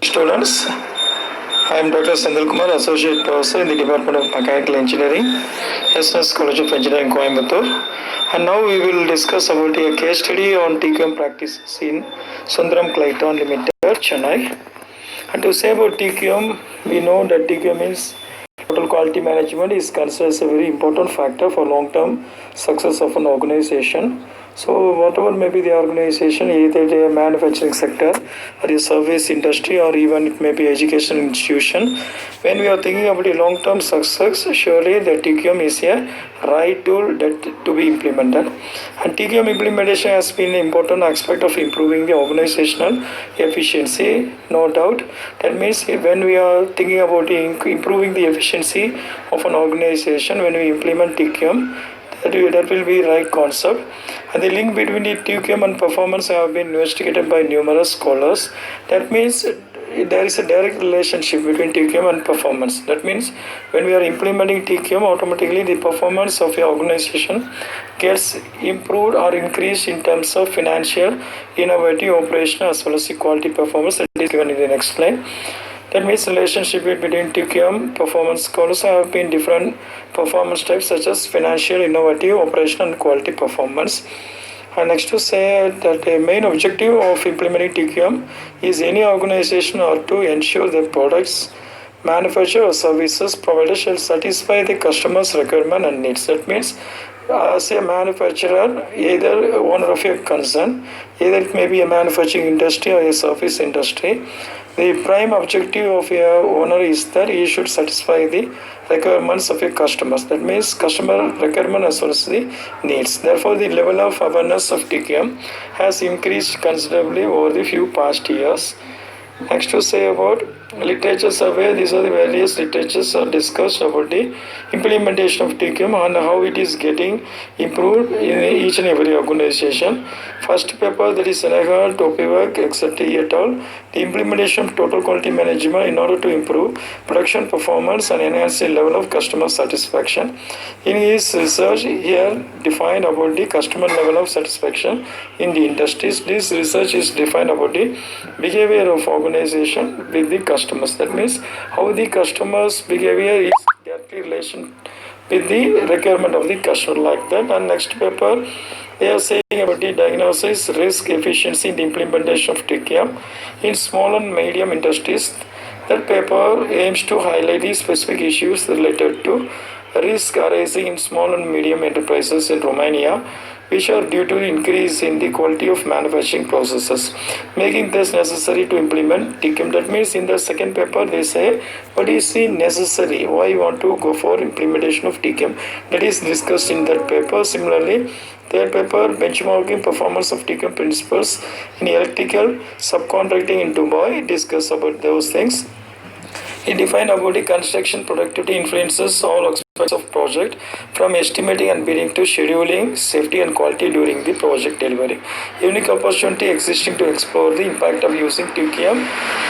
students. I am Dr. Sendil Kumar, Associate Professor in the Department of Mechanical Engineering, SNS College of Engineering, Coimbatore. And now we will discuss about a case study on TQM practices in Sundaram Clayton Limited, Chennai. And to say about TQM, we know that TQM means total quality management is considered as a very important factor for long-term success of an organization. So whatever may be the organization, either the manufacturing sector or the service industry or even it may be education institution, when we are thinking about the long-term success, surely the TQM is a right tool that to be implemented. And TQM implementation has been an important aspect of improving the organizational efficiency, no doubt. That means when we are thinking about improving the efficiency of an organization, when we implement TQM, that will be right concept. And the link between the TQM and performance have been investigated by numerous scholars. That means there is a direct relationship between TQM and performance. That means when we are implementing TQM, automatically the performance of your organization gets improved or increased in terms of financial, innovative, operational as well as the quality performance that is given in the next slide. That means relationship between TQM performance goals have been different performance types such as financial, innovative, operational and quality performance. And next to say that the main objective of implementing TQM is any organization or to ensure that products, manufacture or services provided shall satisfy the customer's requirement and needs. That means as a manufacturer, either owner of a concern, either it may be a manufacturing industry or a service industry, the prime objective of a owner is that he should satisfy the requirements of your customers. That means customer requirement as well as the needs. Therefore, the level of awareness of TQM has increased considerably over the few past years. Next to say about literature survey, these are the various literatures are discussed about the implementation of TQM and how it is getting improved in each and every organization. First paper, that is Senegal, Topiwak, etc. et al. The implementation of total quality management in order to improve production performance and enhance the level of customer satisfaction. In his research, here defined about the customer level of satisfaction in the industries. This research is defined about the behavior of organization with the customers. That means how the customer's behavior is directly relation with the requirement of the customer, like that. And next paper, they are saying about the diagnosis, risk, efficiency in the implementation of TQM in small and medium industries. That paper aims to highlight the specific issues related to risk arising in small and medium enterprises in Romania, which are due to the increase in the quality of manufacturing processes, making this necessary to implement TQM. That means in the second paper they say what is the necessary, why you want to go for implementation of TQM, that is discussed in that paper. Similarly, third paper, benchmarking performance of TQM principles in electrical subcontracting in Dubai, discuss about those things. He defined about the construction productivity influences all aspects of project from estimating and bidding to scheduling, safety and quality during the project delivery. Unique opportunity existing to explore the impact of using TQM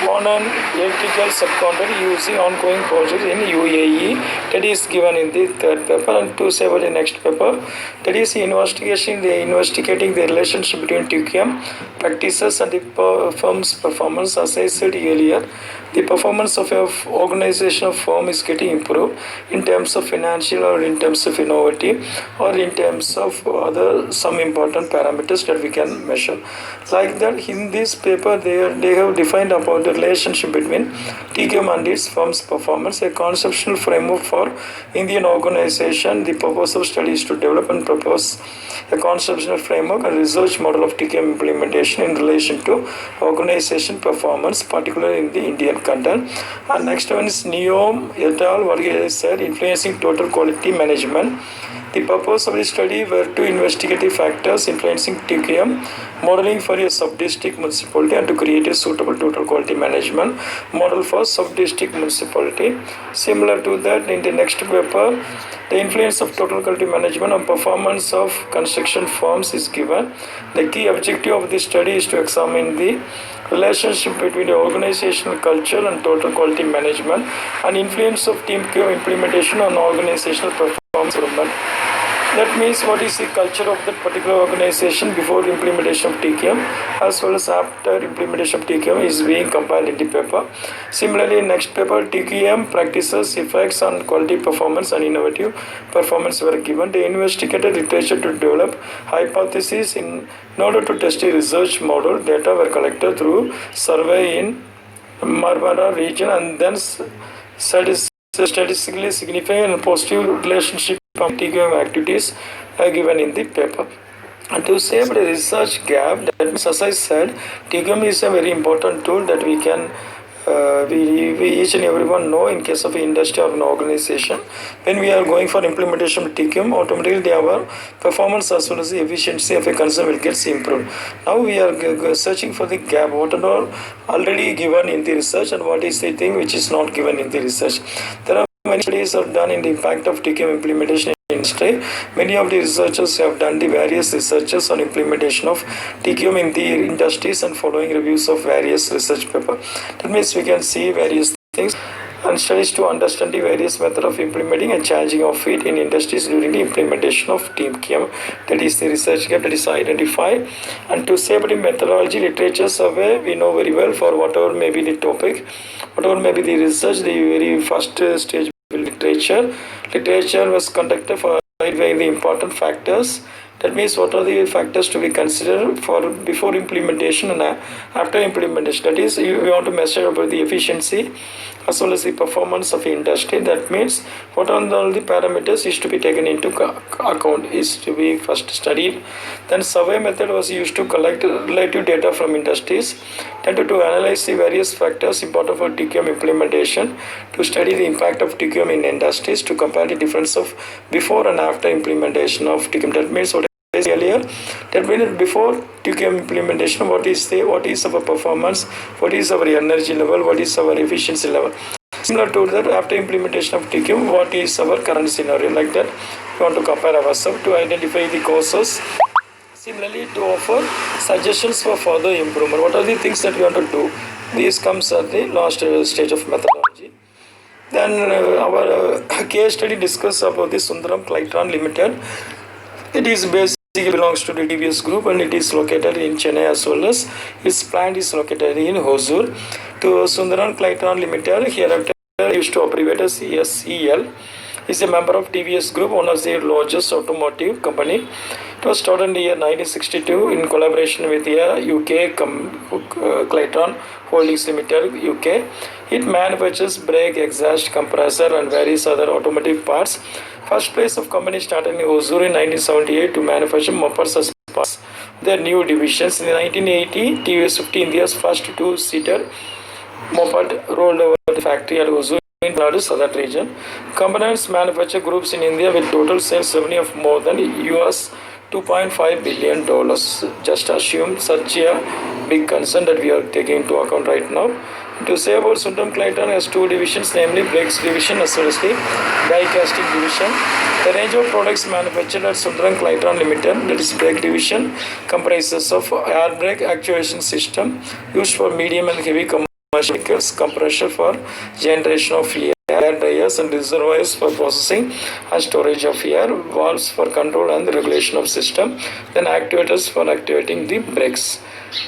on an electrical subcontractor using ongoing projects in UAE. That is given in the third paper. And to say about the next paper, that is investigating the relationship between TQM practices and the firm's performance. As I said earlier, the performance of an organization or firm is getting improved in terms of financial or in terms of innovative or in terms of other some important parameters that we can measure. Like that, in this paper, they have defined about the relationship between TQM and its firm's performance, a conceptual framework for Indian organization. The purpose of study is to develop and propose a conceptual framework and research model of TQM implementation in relation to organization performance, particularly in the Indian content. And next one is Neom et al. What I said, influencing total quality management. The purpose of the study were to investigate the factors influencing TQM, modeling for a sub-district municipality and to create a suitable total quality management model for sub-district municipality. Similar to that, in the next paper, the influence of total quality management on performance of construction firms is given. The key objective of this study is to examine the relationship between the organizational culture and total quality management and influence of TQM implementation on organizational performance improvement. That means what is the culture of that particular organization before implementation of TQM as well as after implementation of TQM is being compiled in the paper. Similarly, next paper TQM practices, effects on quality performance and innovative performance were given. They investigated literature to develop hypotheses in order to test a research model. Data were collected through survey in Marmara region and then statistically significant and positive relationship of TQM activities are given in the paper. And to save the research gap, that means, as I said, TQM is a very important tool that we can we each and everyone know in case of an industry or an organization. When we are going for implementation of TQM, automatically our performance as well as the efficiency of a concern will get improved. Now we are searching for the gap, what are all already given in the research and what is the thing which is not given in the research. There are many studies are done in the impact of TQM implementation in industry. Many of the researchers have done the various researches on implementation of TQM in the industries and following reviews of various research papers. That means we can see various things and studies to understand the various method of implementing and changing of it in industries during the implementation of TQM. That is the research gap that is identified. And to say about the methodology, literature survey, we know very well for whatever may be the topic, whatever may be the research, the very first stage literature. Literature was conducted for identifying the important factors. That means what are the factors to be considered for before implementation and after implementation. That is, we want to measure about the efficiency as well as the performance of the industry. That means what are all the parameters is to be taken into account, is to be first studied. Then survey method was used to collect relative data from industries, then to analyze the various factors important for TQM implementation, to study the impact of TQM in industries, to compare the difference of before and after implementation of TQM. That means what earlier, that means before TQM implementation, what is our performance, what is our energy level, what is our efficiency level. Similar to that, after implementation of TQM, what is our current scenario. Like that, we want to compare ourselves to identify the causes. Similarly, to offer suggestions for further improvement. What are the things that we want to do? This comes at the last stage of methodology. Then our case study discusses about the Sundaram Clayton Limited. It is basically belongs to the TVS group and it is located in Chennai as well as its plant is located in Hosur. To Sundaram Clayton Limited, hereafter used to abbreviate as SEL, is a member of TVS group, one of the largest automotive company. It was started in the year 1962 in collaboration with the UK Clayton Holdings Limited, UK. It manufactures brake, exhaust, compressor and various other automotive parts. First place of company started in Hosur in 1978 to manufacture mopeds as parts. Their new divisions in 1980, TVS 50 India's first two-seater moped rolled over the factory at Hosur in the southern region. Components manufacture groups in India with total sales revenue of more than US $2.5 billion. Just assume such a big concern that we are taking into account right now. To say about Sundaram Clayton has two divisions, namely brakes division as well as the die casting division. The range of products manufactured at Sundaram Clayton Limited, that is brake division, comprises of air brake actuation system used for medium and heavy commercial vehicles, compressor for generation of air dryers and reservoirs for processing and storage of air, valves for control and the regulation of system, then actuators for activating the brakes.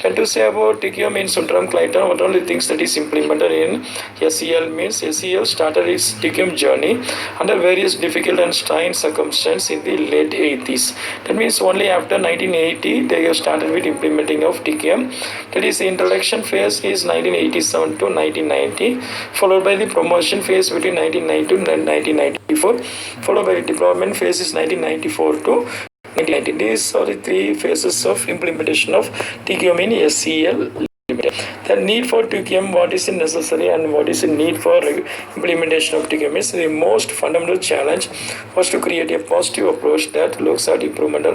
And to say about TQM in Sundaram Clayton, what only things that is implemented in SEL means SEL started its TQM journey under various difficult and trying circumstances in the late 80s. That means only after 1980 they have started with implementing of TQM. That is the introduction phase is 1987 to 1990, followed by the promotion phase between 1990 and 1994, followed by the deployment phase is 1994 to 1990. These are the three phases of implementation of TQM in SEL Limited. The need for TQM, what is necessary and what is the need for implementation of TQM is the most fundamental challenge was to create a positive approach that looks at improvement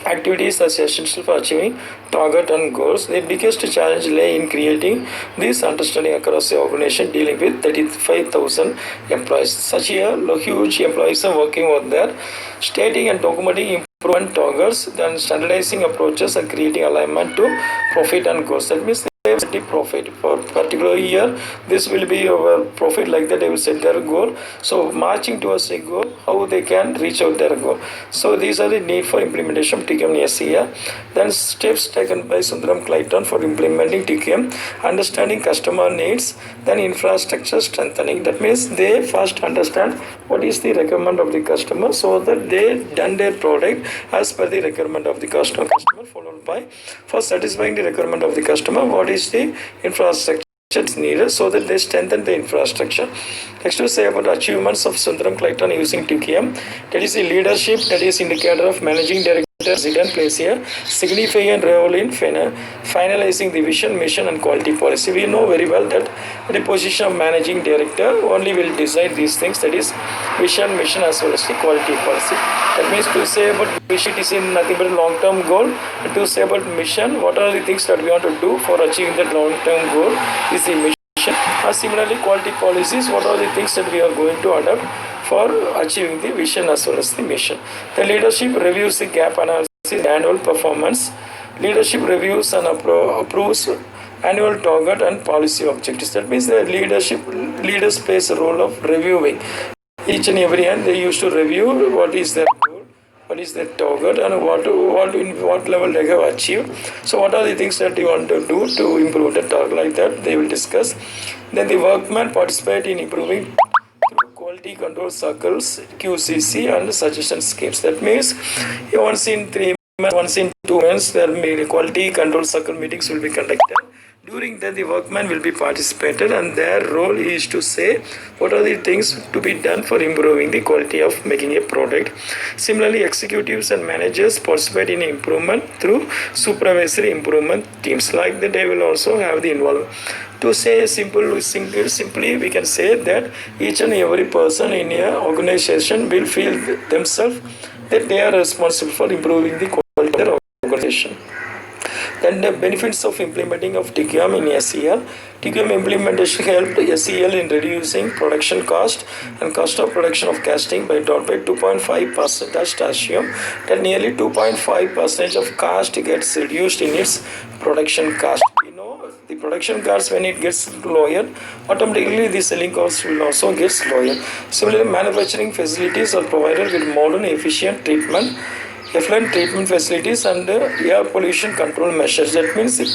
activities as essential for achieving target and goals. The biggest challenge lay in creating this understanding across the organization dealing with 35,000 employees. Such a huge employees are working on that, stating and documenting improvement targets, then standardizing approaches and creating alignment to profit and goals. That means the profit for particular year. This will be our profit, like that they will set their goal. So marching towards a goal, how they can reach out their goal. So these are the need for implementation of TQM in SEL. Then steps taken by Sundaram Clayton for implementing TQM: understanding customer needs, then infrastructure strengthening. That means they first understand what is the requirement of the customer, so that they done their product as per the requirement of the customer, followed by for satisfying the requirement of the customer, what is the infrastructure needed, so that they strengthen the infrastructure. Next to say about achievements of Sundaram Clayton using TQM, that is the leadership, that is indicator of managing director. President plays a significant role in finalizing the vision, mission, and quality policy. We know very well that the position of managing director only will decide these things, that is vision, mission, as well as the quality policy. That means to say about vision, it is in nothing but a long-term goal. And to say about mission, what are the things that we want to do for achieving that long-term goal is the mission. Similarly, quality policies, what are the things that we are going to adopt for achieving the vision as well as the mission. The leadership reviews the gap analysis, annual performance. Leadership reviews and approves annual target and policy objectives. That means the leaders plays a role of reviewing. Each and every year they used to review what is their goal, what is their target, and what level they have achieved. So what are the things that you want to do to improve the target, like that they will discuss. Then the workmen participate in improving quality control circles, QCC, and suggestion schemes. That means once in 3 months, once in 2 months, there quality control circle meetings will be conducted. During that, the workmen will be participated, and their role is to say what are the things to be done for improving the quality of making a product. Similarly, executives and managers participate in improvement through supervisory improvement teams. Like that, they will also have the involvement. To say simply, we can say that each and every person in an organization will feel themselves that they are responsible for improving the quality of their organization. Then the benefits of implementing of TQM in SEL. TQM implementation helped SEL in reducing production cost and cost of production of casting by 2.5%. Assume that nearly 2.5% of cost gets reduced in its production cost. The production cost, when it gets lower, automatically the selling cost will also get lower. Similarly, manufacturing facilities are provided with modern, efficient effluent treatment facilities and air pollution control measures. That means the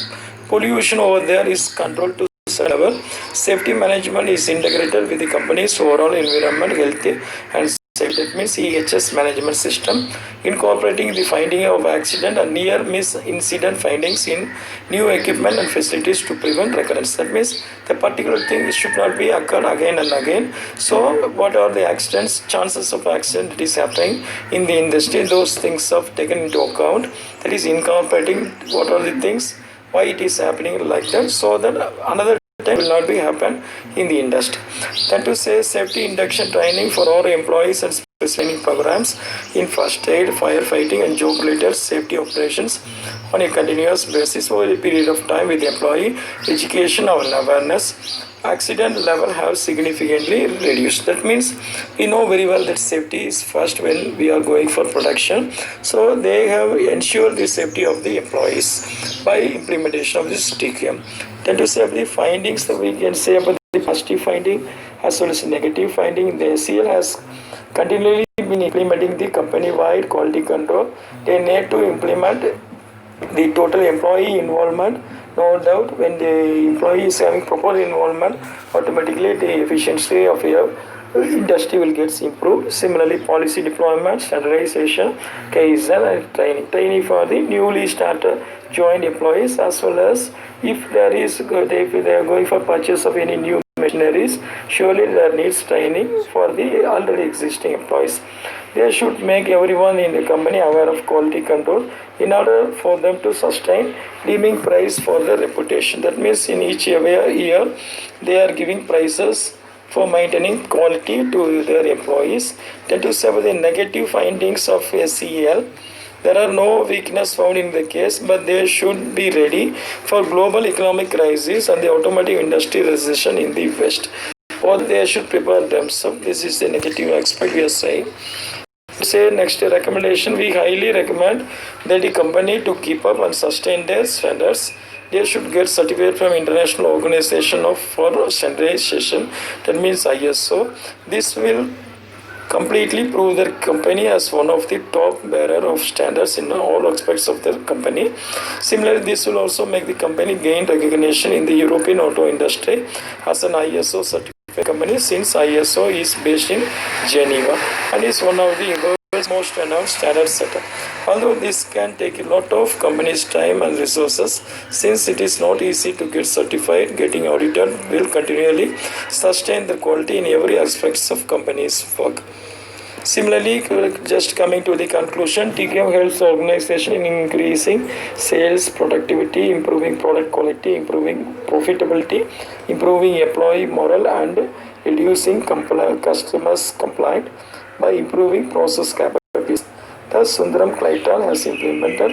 pollution over there is controlled to a certain level. Safety management is integrated with the company's overall environment, health, and safety. That means EHS management system, incorporating the finding of accident and near miss incident findings in new equipment and facilities to prevent recurrence. That means the particular thing should not be occurred again and again. So what are the accidents, chances of accident that is happening in the industry, those things are taken into account. That is incorporating what are the things, why it is happening like that, so that another time will not be happen in the industry. Then to say safety induction training for all employees and training programs in first aid, firefighting, and job-related safety operations on a continuous basis over a period of time with employee education and awareness. Accident level have significantly reduced. That means we know very well that safety is first when we are going for production. So they have ensured the safety of the employees by implementation of this TQM. Then to say the findings that we can say about the positive finding as well as negative finding, the SEL has continually been implementing the company-wide quality control. They need to implement the total employee involvement. No doubt, when the employee is having proper involvement, automatically the efficiency of your industry will get improved. Similarly, policy deployment, standardization, Kaizen, and training for the newly started joint employees, as well as if they are going for purchase of any new machineries, surely there needs training for the already existing employees. They should make everyone in the company aware of quality control in order for them to sustain deeming price for their reputation. That means in each year they are giving prices for maintaining quality to their employees. Then to say the negative findings of SEL, there are no weakness found in the case, but they should be ready for global economic crisis and the automotive industry recession in the West. Or they should prepare themselves. This is the negative aspect we are saying. Say next recommendation, we highly recommend that the company to keep up and sustain their standards they should get certificate from International Organization of for Standardization, that means ISO. This will completely prove their company as one of the top bearer of standards in all aspects of their company. Similarly, this will also make the company gain recognition in the European auto industry as an ISO certified company, since ISO is based in Geneva and is one of the world's most renowned standard setter. Although this can take a lot of company's time and resources, since it is not easy to get certified, getting audited will continually sustain the quality in every aspects of company's work. Similarly, just coming to the conclusion, TQM helps the organization in increasing sales productivity, improving product quality, improving profitability, improving employee morale, and reducing customers' complaint by improving process capabilities. Thus, Sundaram Clayton has implemented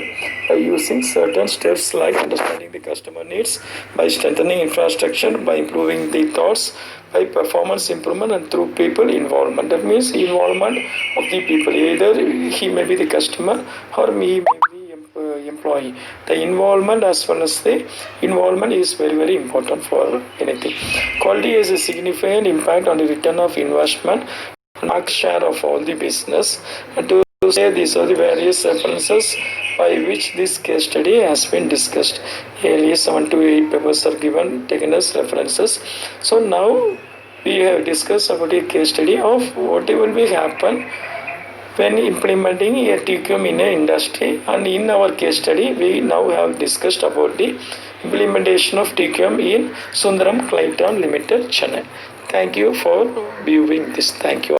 by using certain steps like understanding the customer needs, by strengthening infrastructure, by improving the thoughts, by performance improvement, and through people involvement. That means involvement of the people. Either he may be the customer or he may be the employee. The involvement as well as the involvement is very important for anything. Quality has a significant impact on the return of investment and market share of all the business. And to say these are the various references by which this case study has been discussed. Earlier 7 to 8 papers are given, taken as references. So now we have discussed about a case study of what will be happen when implementing a TQM in an industry. And in our case study, we now have discussed about the implementation of TQM in Sundaram Clayton Limited, Chennai. Thank you for viewing this. Thank you.